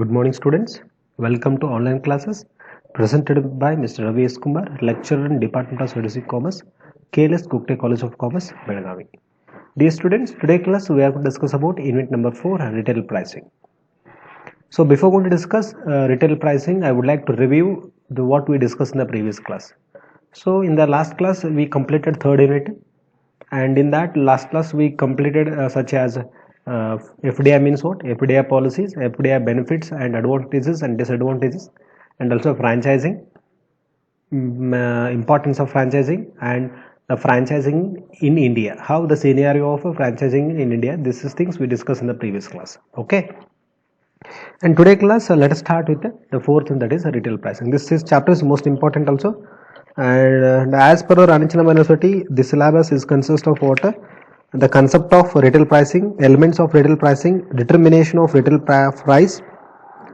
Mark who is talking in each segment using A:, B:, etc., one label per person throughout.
A: Good morning, students. Welcome to online classes presented by Mr. Ravi S. Kumar, lecturer in Department of Statistics Commerce, KLS Gupta College of Commerce, Belagavi. Dear students, today class we have to discuss about unit number 4, retail pricing. So before going to discuss retail pricing, I would like to review what we discussed in the previous class. So in the last class we completed third unit, and in that last class we completed such as FDI means what? FDI policies, FDI benefits and advantages and disadvantages, and also franchising, importance of franchising, and the franchising in India, how the scenario of franchising in India. This is things we discussed in the previous class. Okay. And today class, let us start with the fourth one, that is retail pricing. This chapter is most important also. And as per our Anichanam University, the syllabus is consist of what? The concept of retail pricing, elements of retail pricing, determination of retail price,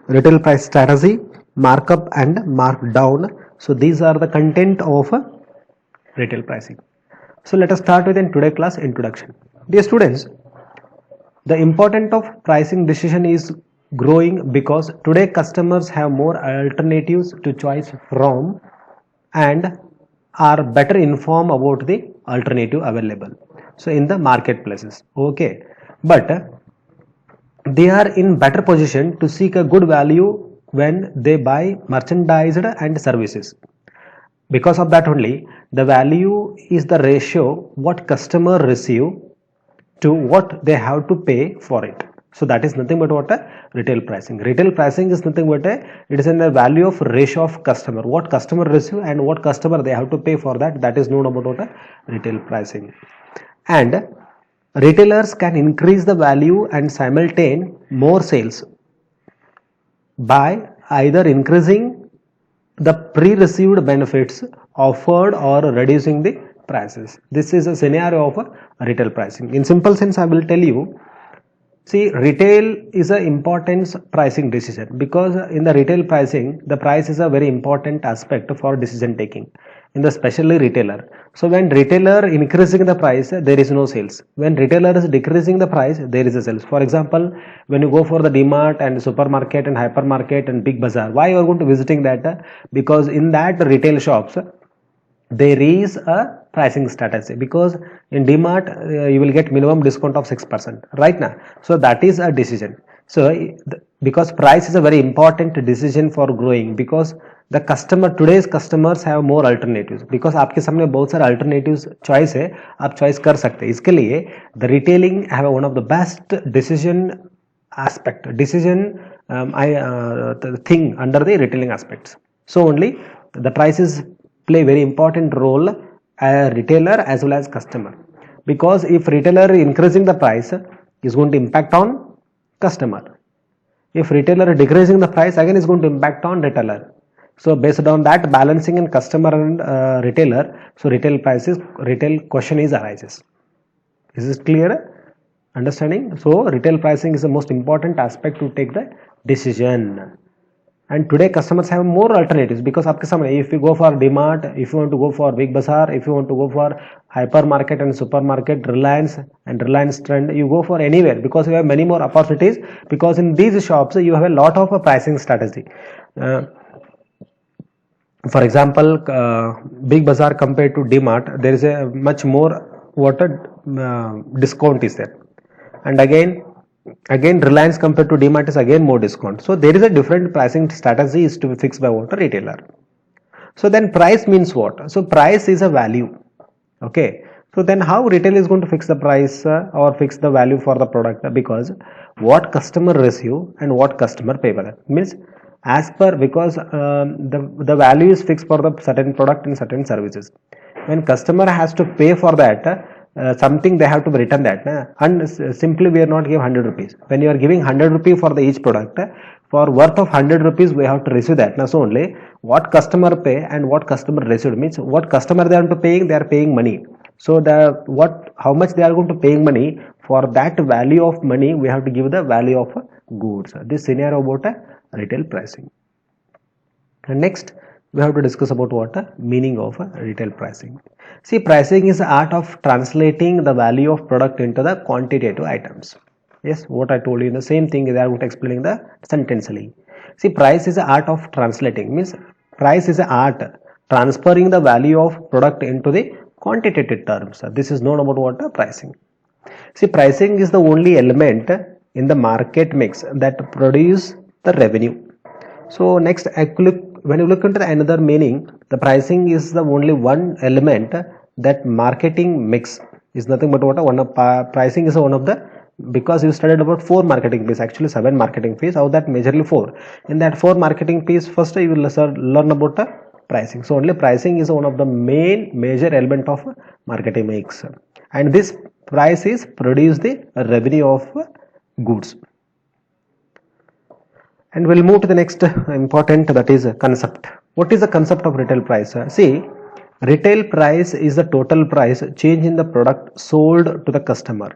A: retail price strategy, markup and markdown. So these are the content of retail pricing. So let us start with in today class introduction. Dear students, the importance of pricing decision is growing because today customers have more alternatives to choice from and are better informed about the alternative available. So in the marketplaces, okay, but they are in better position to seek a good value when they buy merchandise and services. Because of that only, the value is the ratio what customer receive to what they have to pay for it. So that is nothing but what a retail pricing. Retail pricing is nothing but it is in the value of ratio of customer, what customer receive and what customer they have to pay for that. That is known about what a retail pricing. And retailers can increase the value and simultaneously more sales by either increasing the pre-received benefits offered or reducing the prices. This is a scenario of a retail pricing. In simple sense, I will tell you. See, retail is an important pricing decision because in the retail pricing, the price is a very important aspect for decision taking in the especially retailer. So when retailer increasing the price, there is no sales. When retailer is decreasing the price, there is a sales. For example, when you go for the DMart and supermarket and hypermarket and big bazaar, why you are going to visiting that? Because in that retail shops, there is a pricing strategy because in DMart you will get minimum discount of 6% right now. So that is a decision. So because price is a very important decision for growing because the customer today's customers have more alternatives because आपके सामने बहुत सारे alternatives choice है, आप choice कर सकते हैं. इसके लिए the retailing have one of the best decision aspect thing under the retailing aspects. So only the prices play very important role as retailer as well as customer, because if retailer increasing the price is going to impact on customer, if retailer decreasing the price again is going to impact on retailer. So based on that balancing in customer and retailer, so retail question is arises. Is this clear understanding? So retail pricing is the most important aspect to take the decision. And today customers have more alternatives because if you go for DMart, if you want to go for Big Bazaar, if you want to go for hypermarket and supermarket, Reliance and Reliance Trend, you go for anywhere because you have many more opportunities because in these shops you have a lot of pricing strategy. For example, Big Bazaar compared to DMart, there is a much more discount is there, and again Reliance compared to DMart is again more discount. So there is a different pricing strategy is to be fixed by what? A retailer. So then price means what? So price is a value. Okay. So then how retail is going to fix the price or fix the value for the product? Because what customer receive and what customer pay for that means as per, because the value is fixed for the certain product and certain services. When customer has to pay for that, something they have to return that, and simply we are not give 100 rupees. When you are giving 100 rupees for the each product, for worth of 100 rupees we have to receive that. Now so only what customer pay and what customer received means what customer they are to paying, they are paying money. So how much they are going to paying money, for that value of money we have to give the value of goods. This scenario about retail pricing. And next we have to discuss about what meaning of retail pricing. See, pricing is the art of translating the value of product into the quantitative items. Yes, what I told you, the same thing they are going to explaining the sentencely. See, price is the art of translating, means price is the art transferring the value of product into the quantitative terms. This is known about what pricing. See, pricing is the only element in the market mix that produce the revenue. So next, when you look into the another meaning, the pricing is the only one element that marketing mix is nothing but what one of pricing is one of the, because you studied about 4 marketing piece, actually 7 marketing piece, out that majorly 4. In that 4 marketing piece, first you will learn about the pricing. So only pricing is one of the major element of marketing mix, and this price is produce the revenue of goods. And we'll move to the next important, that is concept. What is the concept of retail price? See, retail price is the total price change in the product sold to the customer.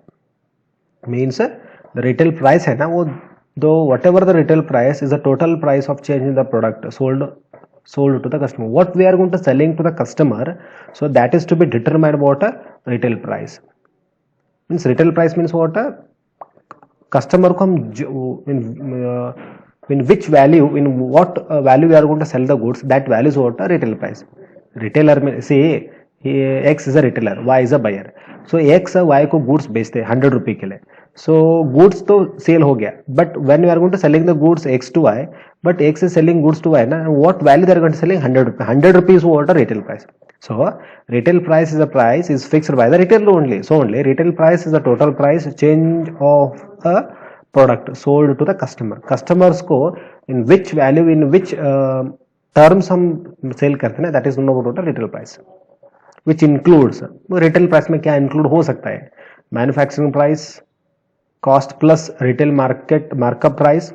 A: Means the retail price है ना वो, though whatever the retail price is the total price of change in the product sold to the customer. What we are going to selling to the customer, so that is to be determined what a retail price. Means retail price means what a customer को हम in which value, in what value we are going to sell the goods, that value is what a retail price. Retailer में say X is a retailer, Y is a buyer. So X Y को goods बेचते हैं 100 रुपये के लिए. So goods तो sale हो गया, but when we are going to selling the goods X to Y, but X is selling goods to Y ना, what value they are going to selling 100 rupees. 100 rupees what a retail price. So retail price is a price is fixed by the retailer only. So only retail price is the total price change of a product sold to the customer. Customers को in which value, in which terms हम cell करते हैं, that is known about retail price, which includes, retail price में क्या include हो सकता है, manufacturing price, cost plus retail markup price,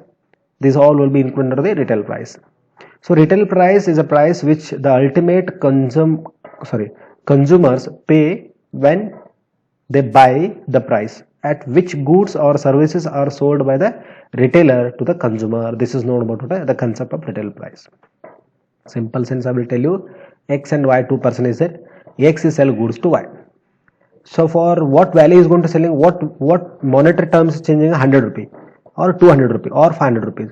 A: these all will be included under the retail price. So retail price is a price which the ultimate consumers pay when they buy the price at which goods or services are sold by the retailer to the consumer. This is known about the concept of retail price. Simple sense I will tell you, X and Y 2% is that X is sell goods to Y. So for what value is going to selling, what monetary terms is changing, 100 rupee or 200 rupee or 500 rupees.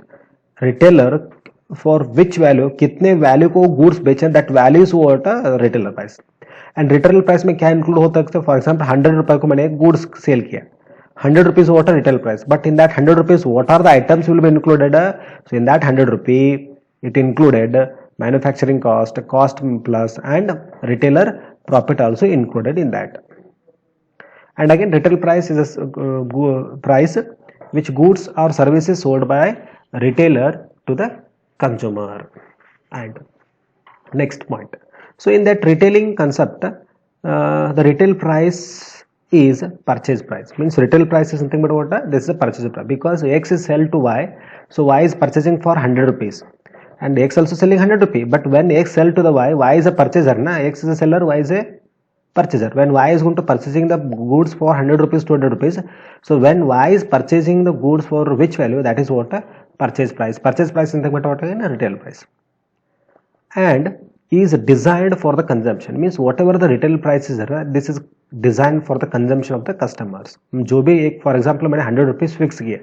A: Retailer for which value, कितने value को goods बेचें, that value is what a retailer price. And retail price में क्या include होता है, for example 100 रुपए को मैंने goods sale किया, 100 rupees what a retail price, but in that 100 rupees what are the items will be included? So in that 100 rupee it included manufacturing cost plus and retailer profit also included in that. And again retail price is a price which goods or services sold by retailer to the consumer. And next point, so in that retailing concept, the retail price is purchase price, means retail price is something but what, this is a purchase price, because X is sell to Y, so Y is purchasing for 100 rupees and X also selling 100 rupees, but when X sell to the Y is a purchaser na, X is a seller, Y is a purchaser. When Y is going to purchasing the goods for 100 rupees, 200 rupees, so when Y is purchasing the goods for which value, that is what a purchase price. Purchase price is what a retail price, and is designed for the consumption, means whatever the retail price is, this is designed for the consumption of the customers. जो भी एक for example मैंने 100 rupees fix किया,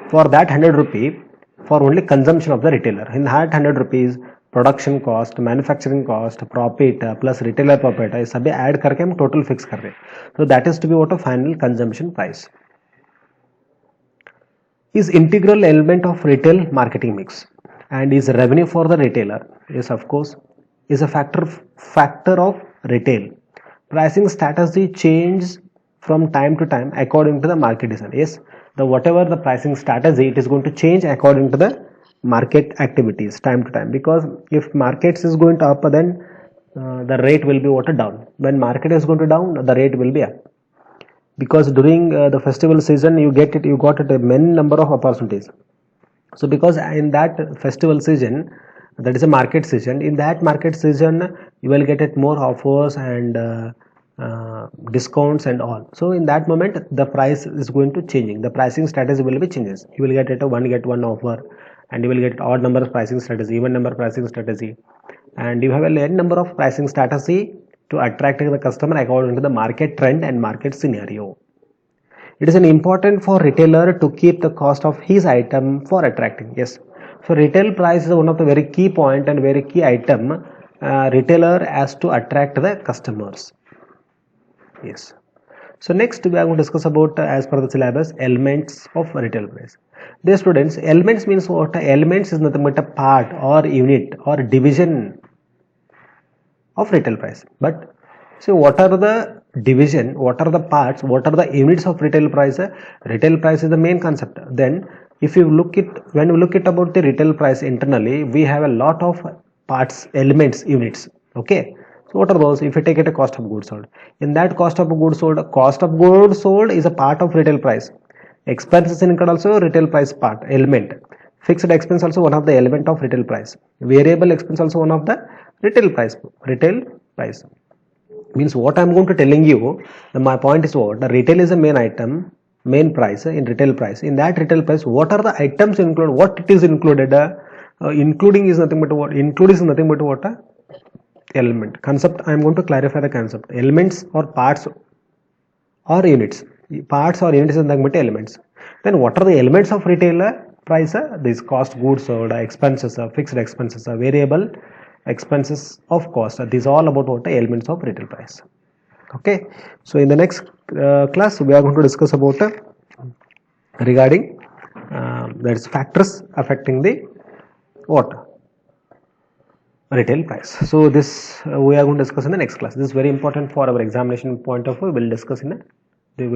A: for that 100 rupee for only consumption of the retailer, in that 100 rupees production cost, manufacturing cost, profit plus retailer profit है, सभी add करके हम total fix कर रहे हैं. तो that is to be what a final consumption price. Is integral element of retail marketing mix and is revenue for the retailer. Yes, of course, is a factor of retail. Pricing strategy changes from time to time according to the market design. Yes, the whatever the pricing strategy, it is going to change according to the market activities time to time, because if markets is going to up, then the rate will be what down. When market is going to down, the rate will be up, because during the festival season you got it a many number of opportunities. So because in that festival season, that is a market season, in that market season you will get it more offers and discounts and all. So in that moment the price is going to changing, the pricing strategy will be changes. You will get it a one get one offer, and you will get odd number of pricing strategy, even number pricing strategy, and you have a n number of pricing strategy to attract the customer according to the market trend and market scenario. It is an important for retailer to keep the cost of his item for attracting. Yes. So retail price is one of the very key point and very key item retailer has to attract the customers. Yes. So next we are going to discuss about as per the syllabus elements of retail price. Dear students, elements means what? Elements is nothing but a part or unit or division of retail price. But so what are the division, what are the parts, what are the units of retail price? Retail price is the main concept. Then if you look it, when we look at about the retail price internally, we have a lot of parts, elements, units. Okay. So what are those? If you take it a cost of goods sold, in that cost of goods sold is a part of retail price. Expenses include also retail price part element. Fixed expense also one of the element of retail price. Variable expense also one of the retail price. Retail price means what I am going to telling you. My point is what the retail is a main item, main price in retail price. In that retail price, what are the items included? What it is included? Including is nothing but what? Include is nothing but what? Element concept. I am going to clarify the concept. Elements or parts or units. Parts or units is nothing but elements. Then what are the elements of retailer price? This cost goods sold, expenses, fixed expenses, variable expenses of cost. These all about what elements of retail price. Okay. So in the next class we are going to discuss about regarding that is factors affecting the what retail price. So this we are going to discuss in the next class. This is very important for our examination point of view. We will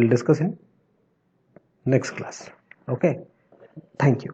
A: discuss in next class. Okay. Thank you.